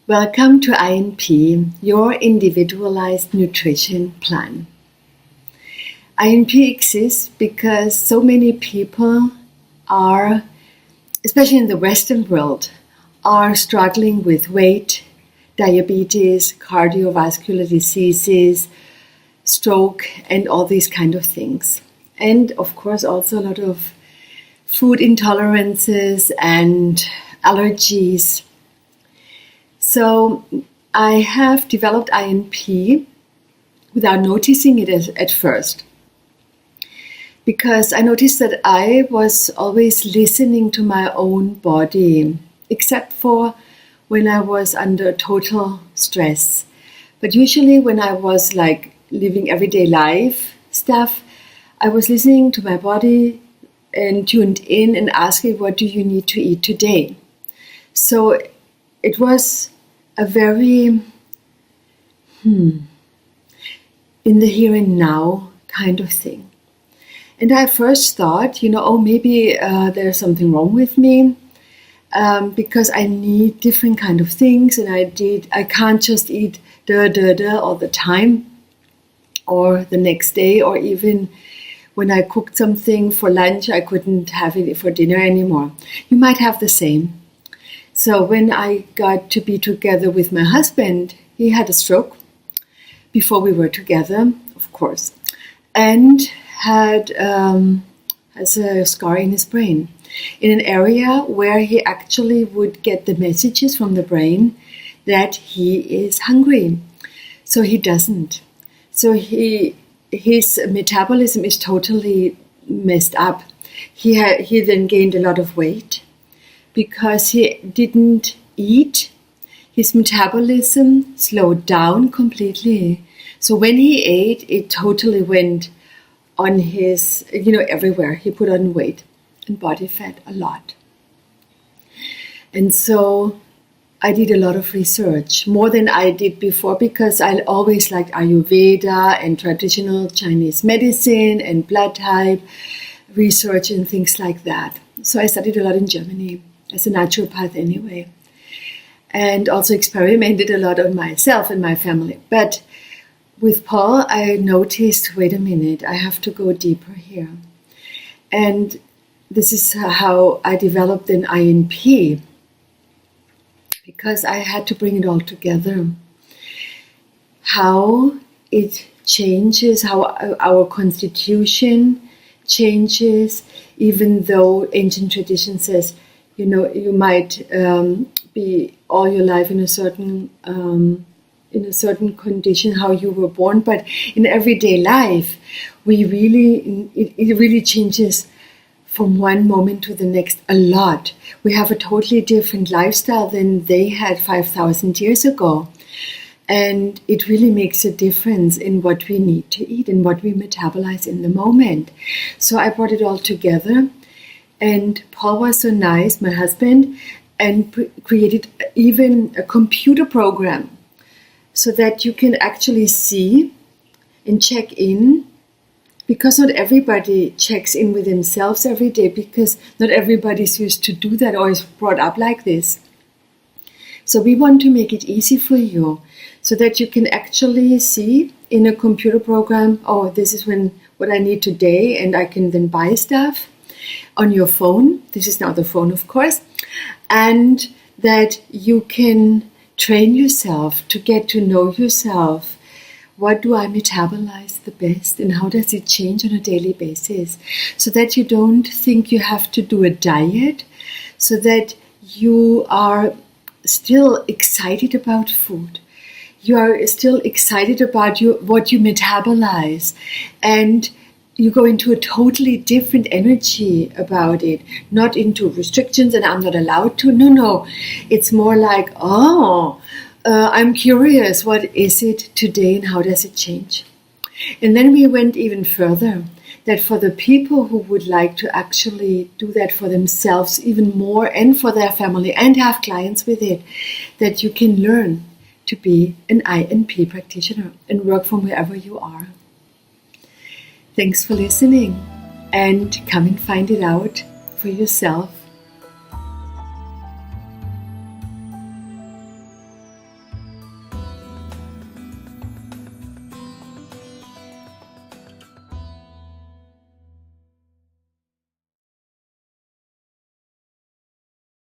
Welcome to INP, your Individualized Nutrition Plan. INP exists because so many people are, especially in the Western world, are struggling with weight, diabetes, cardiovascular diseases, stroke, and all these kind of things. And of course also a lot of food intolerances and allergies. So I have developed INP without noticing it at first, because I noticed that I was always listening to my own body, except for when I was under total stress. But usually when I was like living everyday life stuff, I was listening to my body and tuned in and asking, what do you need to eat today? So it was a very in the here and now kind of thing. And I first thought, maybe there's something wrong with me because I need different kind of things, and I can't just eat all the time or the next day, or even when I cooked something for lunch, I couldn't have it for dinner anymore. You might have the same. So when I got to be together with my husband, he had a stroke before we were together, of course, and has a scar in his brain, in an area where he actually would get the messages from the brain that he is hungry. So he doesn't. So his metabolism is totally messed up. He then gained a lot of weight. Because he didn't eat, his metabolism slowed down completely. So when he ate, it totally went on his, everywhere. He put on weight and body fat a lot. And so I did a lot of research, more than I did before, because I always liked Ayurveda and traditional Chinese medicine and blood type research and things like that. So I studied a lot in Germany, as a naturopath anyway, and also experimented a lot on myself and my family. But with Paul, I noticed, wait a minute, I have to go deeper here. And this is how I developed an INP, because I had to bring it all together. How it changes, how our constitution changes, even though ancient tradition says, you might be all your life in a certain condition, how you were born, but in everyday life, it really changes from one moment to the next a lot. We have a totally different lifestyle than they had 5,000 years ago, and it really makes a difference in what we need to eat and what we metabolize in the moment. So I brought it all together. And Paul was so nice, my husband, and created even a computer program so that you can actually see and check in, because not everybody checks in with themselves every day, because not everybody's used to do that or is brought up like this. So we want to make it easy for you so that you can actually see in a computer program, oh, this is what I need today, and I can then buy stuff on your phone. This is now the phone, of course, and that you can train yourself to get to know yourself. What do I metabolize the best, and how does it change on a daily basis? So that you don't think you have to do a diet, so that you are still excited about food. You are still excited about what you metabolize, and you go into a totally different energy about it, not into restrictions and I'm not allowed to. No. It's more like, I'm curious, what is it today and how does it change? And then we went even further, that for the people who would like to actually do that for themselves even more and for their family and have clients with it, that you can learn to be an INP practitioner and work from wherever you are. Thanks for listening, and come and find it out for yourself.